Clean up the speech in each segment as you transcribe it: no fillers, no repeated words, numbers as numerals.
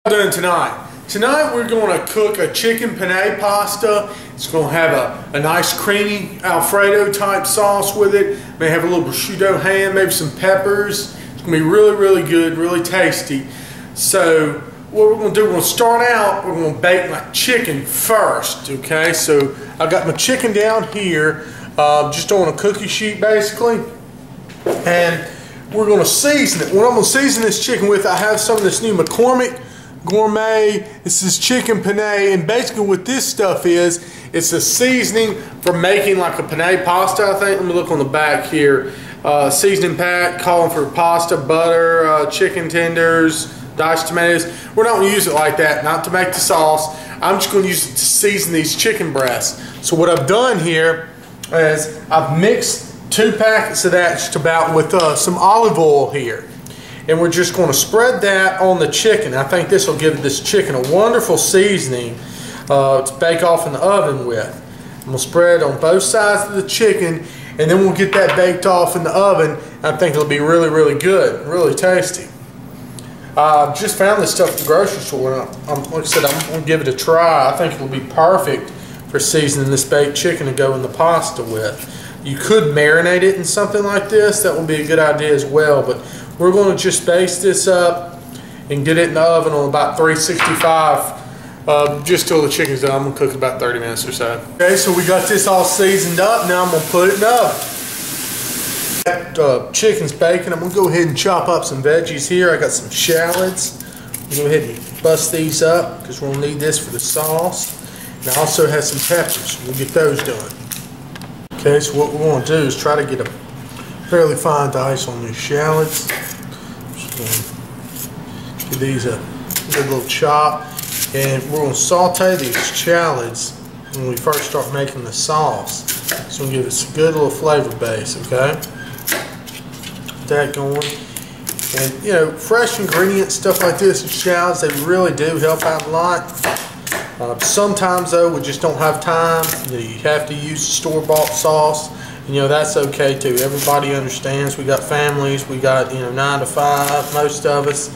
Doing tonight. Tonight we're going to cook a chicken penne pasta. It's going to have a nice creamy Alfredo type sauce with it. May have a little prosciutto ham, maybe some peppers. It's going to be really, really good, really tasty. So what we're going to do, we're going to start out, we're going to bake my chicken first. Okay, so I got my chicken down here, just on a cookie sheet basically. And we're going to season it. What I'm going to season this chicken with, I have some of this new McCormick Gourmet. This is chicken penne, and basically what this stuff is, it's a seasoning for making like a penne pasta, I think. Let me look on the back here. Seasoning pack, calling for pasta, butter, chicken tenders, diced tomatoes. We're not going to use it like that, not to make the sauce. I'm just going to use it to season these chicken breasts. So what I've done here is I've mixed 2 packets of that just about with some olive oil here. And we're just going to spread that on the chicken. I think this will give this chicken a wonderful seasoning to bake off in the oven with. And we'll spread on both sides of the chicken, and then we'll get that baked off in the oven. I think it'll be really, really good, really tasty. Just found this stuff at the grocery store, and like I said, I'm going to give it a try. I think it'll be perfect for seasoning this baked chicken to go in the pasta with. You could marinate it in something like this. That would be a good idea as well. But we're going to just baste this up and get it in the oven on about 365 just till the chicken's done. I'm going to cook it about 30 minutes or so. Okay, so we got this all seasoned up. Now I'm going to put it in the oven. That chicken's baking. I'm going to go ahead and chop up some veggies here. I got some shallots. I'm going to go ahead and bust these up because we'll need this for the sauce. And I also have some peppers. We'll get those done. Okay, so what we want to do is try to get a fairly fine dice on these shallots. Just going to give these a good little chop. And we're going to saute these shallots when we first start making the sauce. So we'll give it a good little flavor base, okay? Get that going. And, you know, fresh ingredients, stuff like this, and shallots, they really do help out a lot. Sometimes though we just don't have time. You have to use store-bought sauce, and you know that's okay too. Everybody understands. We got families. We got 9 to 5, most of us,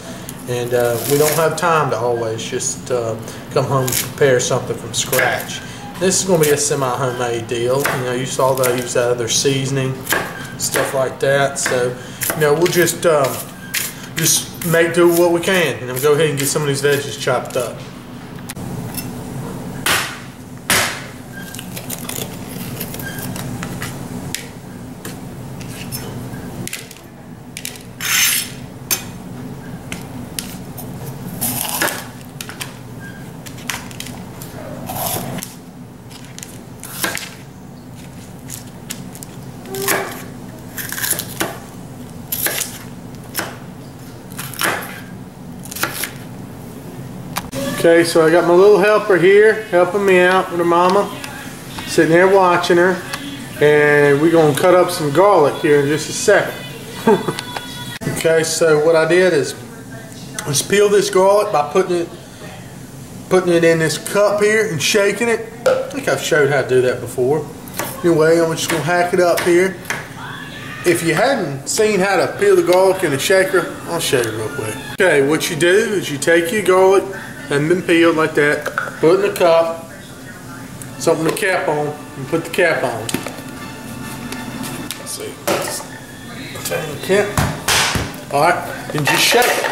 and we don't have time to always just come home and prepare something from scratch. This is going to be a semi-homemade deal. You saw that I used other seasoning, stuff like that. So we'll just make do what we can, and then go ahead and get some of these veggies chopped up. Okay, so I got my little helper here helping me out with her mama, sitting there watching her, and we're going to cut up some garlic here in just a second. Okay, so what I did is just peel this garlic by putting it in this cup here and shaking it. I think I've showed how to do that before. Anyway, I'm just going to hack it up here. If you hadn't seen how to peel the garlic in a shaker, I'll show you real quick. Okay, what you do is you take your garlic, hadn't been peeled like that, put it in a cup, something to cap on, and put the cap on. Let's see. Turn the cap. Alright, and just shake it.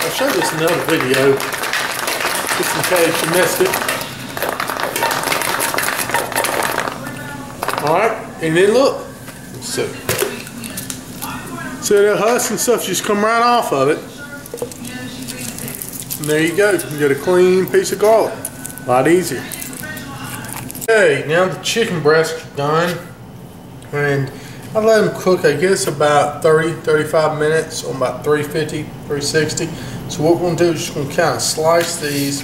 I'll show this in another video, just in case you missed it. Alright, and then look. Let's see. See that husk and stuff just come right off of it. And there you go, you can get a clean piece of garlic. A lot easier. Okay, now the chicken breasts are done. And I let them cook, I guess, about 30-35 minutes on about 350, 360. So what we're going to do is just going to kind of slice these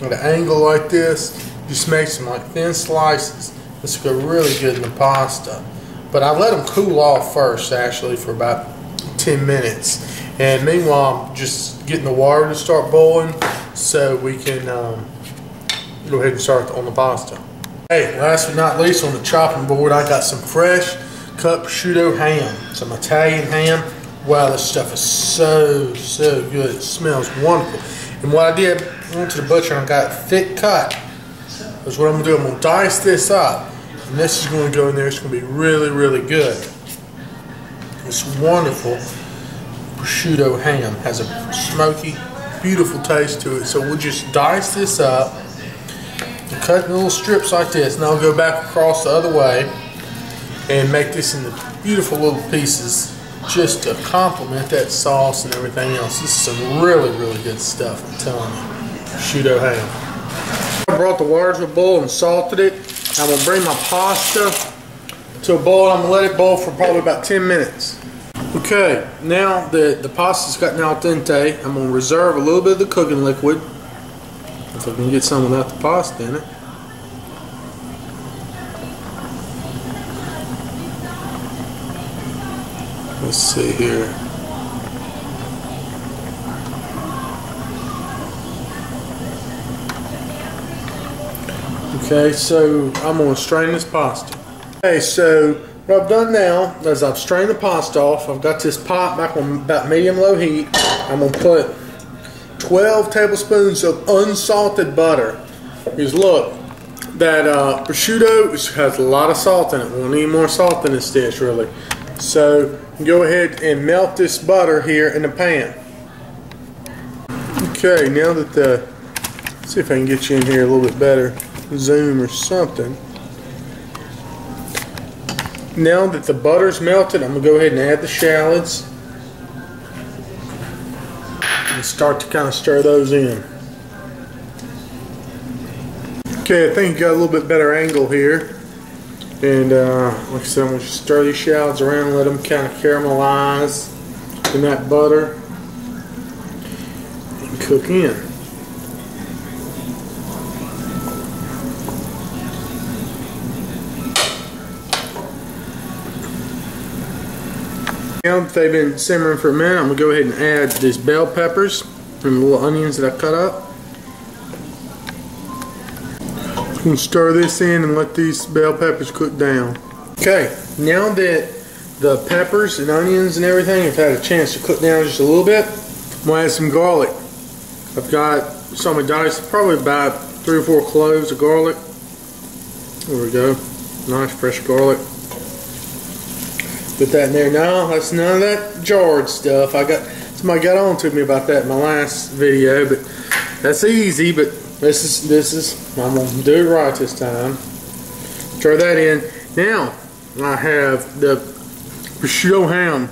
at an angle like this. Just make some like thin slices. This will go really good in the pasta. But I let them cool off first, actually, for about 10 minutes. And meanwhile, I'm just getting the water to start boiling so we can go ahead and start on the pasta. Hey, last but not least, on the chopping board, I got some fresh cut prosciutto ham, some Italian ham. Wow, this stuff is so good. It smells wonderful. And what I did, I went to the butcher and I got a thick cut. That's what I'm gonna do. I'm gonna dice this up, and this is gonna go in there. It's gonna be really good. It's wonderful prosciutto ham. Has a smoky, beautiful taste to it. So we'll just dice this up and cut in little strips like this. And I'll go back across the other way and make this into beautiful little pieces, just to complement that sauce and everything else. This is some really good stuff, I'm telling you. Prosciutto ham. I brought the water to a boil and salted it. I'm going to bring my pasta to a boil. I'm going to let it boil for probably about 10 minutes. Okay, now that the pasta's gotten al dente, I'm going to reserve a little bit of the cooking liquid, if I can get some without the pasta in it. Let's see here. Okay, so I'm going to strain this pasta. Okay, so what I've done now is I've strained the pasta off. I've got this pot back on about medium-low heat. I'm going to put 12 tablespoons of unsalted butter. Because look, that prosciutto has a lot of salt in it. We don't need more salt in this dish, really. So go ahead and melt this butter here in the pan. Okay, now that let's see if I can get you in here a little bit better. Zoom or something. Now that the butter's melted, I'm going to go ahead and add the shallots and start to kind of stir those in. Okay, I think you got a little bit better angle here. And like I said, I'm going to stir these shallots around and let them kind of caramelize in that butter and cook in. Now that they've been simmering for a minute, I'm going to go ahead and add these bell peppers and the little onions that I cut up. You can stir this in and let these bell peppers cook down. Okay, now that the peppers and onions and everything have had a chance to cook down just a little bit, I'm going to add some garlic. I've got some diced, probably about 3 or 4 cloves of garlic. There we go, nice fresh garlic. Put that in there. Now that's none of that jarred stuff. Somebody got on to me about that in my last video, but that's easy. But this is I'm gonna do it right this time. Throw that in. Now I have the prosciutto ham.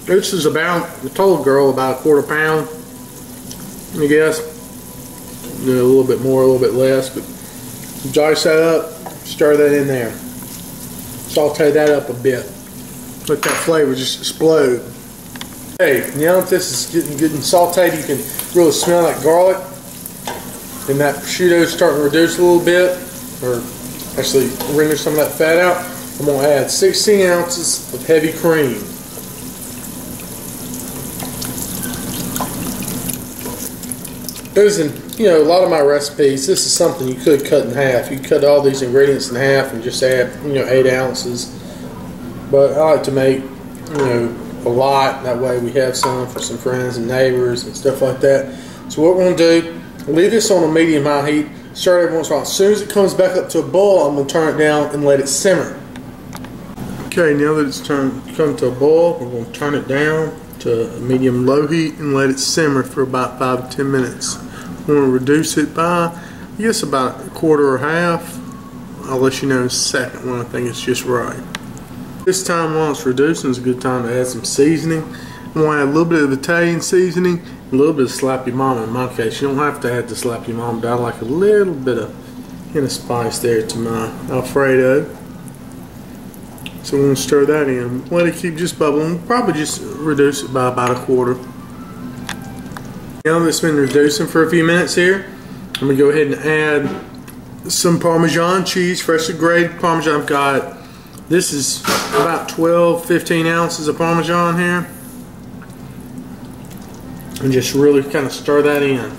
This is about, I told the girl, about a 1/4 pound. I guess a little bit more, a little bit less, but dice that up, stir that in there, saute that up a bit. Let that flavor just explode. Okay, now that this is getting good and sauteed, you can really smell that garlic. And that prosciutto is starting to reduce a little bit, or actually render some of that fat out. I'm going to add 16 ounces of heavy cream. Those in, a lot of my recipes, this is something you could cut in half. You cut all these ingredients in half and just add, 8 ounces. But I like to make, a lot. That way we have some for some friends and neighbors and stuff like that. So what we're going to do, leave this on a medium-high heat. Stir it every once in a while. As soon as it comes back up to a boil, I'm going to turn it down and let it simmer. Okay, now that it's come to a boil, we're going to turn it down to a medium-low heat and let it simmer for about 5 to 10 minutes. We're going to reduce it by, I guess, about 1/4 or half. I'll let you know in a second when I think it's just right. This time while it's reducing is a good time to add some seasoning. I'm going to add a little bit of Italian seasoning, a little bit of slap your mama in my case. You don't have to add the slap your mama, but I like a little bit of spice there to my Alfredo. So we're going to stir that in. Let it keep just bubbling. Probably just reduce it by about 1/4. Now that it's been reducing for a few minutes here, I'm going to go ahead and add some Parmesan cheese, freshly grated Parmesan. I've got, this is about 12-15 ounces of Parmesan here. And just really kind of stir that in.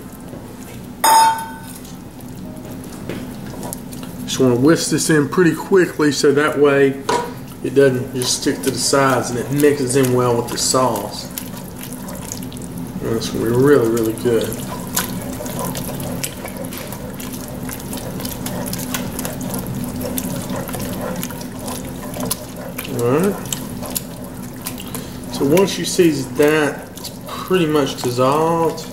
Just want to whisk this in pretty quickly so that way it doesn't just stick to the sides, and it mixes in well with the sauce. And it's going to be really, really good. Alright. So once you see that it's pretty much dissolved,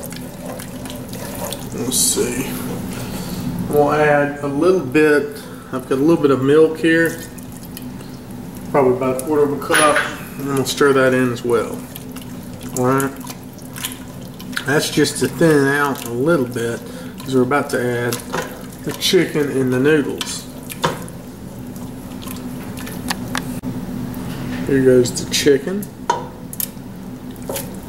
let's see. We'll add a little bit. I've got a little bit of milk here, probably about a quarter of a cup, and we'll stir that in as well. Alright. That's just to thin it out a little bit, because we're about to add the chicken and the noodles. Here goes the chicken.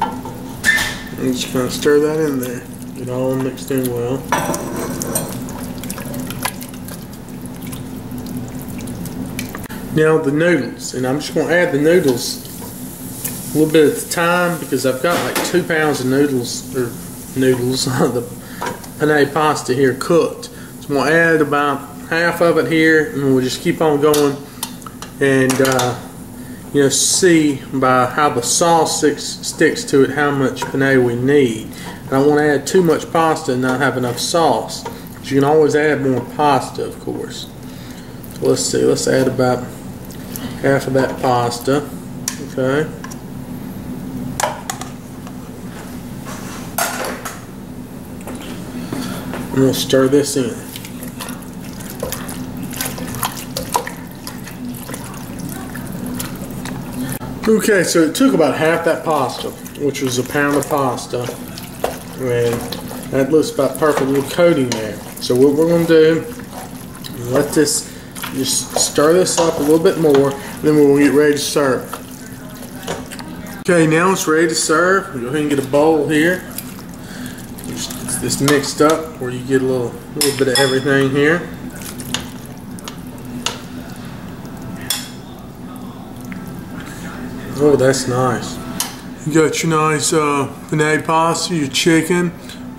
I'm just going to stir that in there. Get it all mixed in well. Now the noodles, and I'm just going to add the noodles a little bit at a time, because I've got like 2 pounds of noodles, the penne pasta here cooked. So I'm going to add about half of it here, and we'll just keep on going, and you know, see by how the sauce sticks to it how much penne we need. I don't want to add too much pasta and not have enough sauce. But you can always add more pasta, of course. So let's see, let's add about half of that pasta. Okay. And we'll stir this in. Okay, so it took about half that pasta, which was a pound of pasta, and that looks about perfect little coating there. So what we're going to do, let this, just stir this up a little bit more, and then we'll get ready to serve. Okay, now it's ready to serve. We'll go ahead and get a bowl here. Just get this mixed up where you get a little bit of everything here. Oh, that's nice. You got your nice penne pasta, your chicken,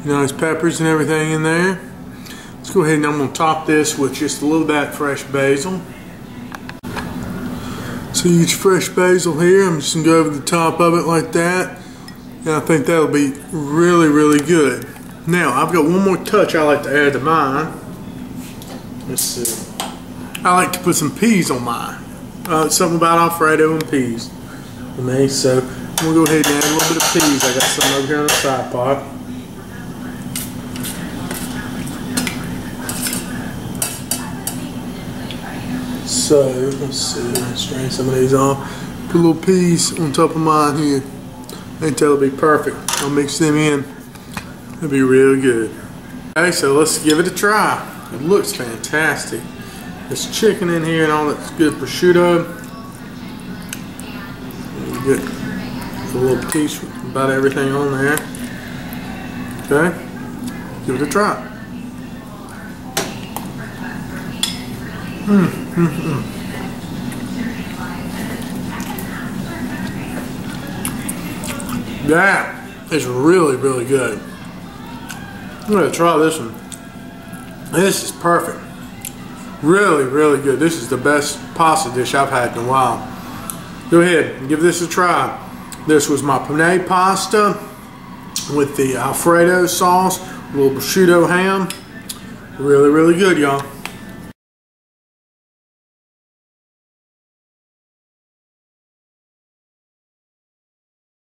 your nice peppers and everything in there. Let's go ahead and I'm going to top this with just a little of that fresh basil. So you get your fresh basil here. I'm just going to go over the top of it like that. And I think that'll be really, really good. Now, I've got one more touch I like to add to mine. Let's see. I like to put some peas on mine. Something about Alfredo and peas. So we'll go ahead and add a little bit of peas. I got some over here on the side pot. So let's see, let's strain some of these off. Put a little peas on top of mine here. I think that'll be perfect. I'll mix them in. It'll be real good. Okay, so let's give it a try. It looks fantastic. There's chicken in here and all that's good prosciutto. Get a little piece with about everything on there. Okay, give it a try. That is really, really good. I'm going to try this one. This is perfect. Really, really good. This is the best pasta dish I've had in a while. Go ahead and give this a try. This was my penne pasta with the Alfredo sauce, a little prosciutto ham. Really, really good, y'all.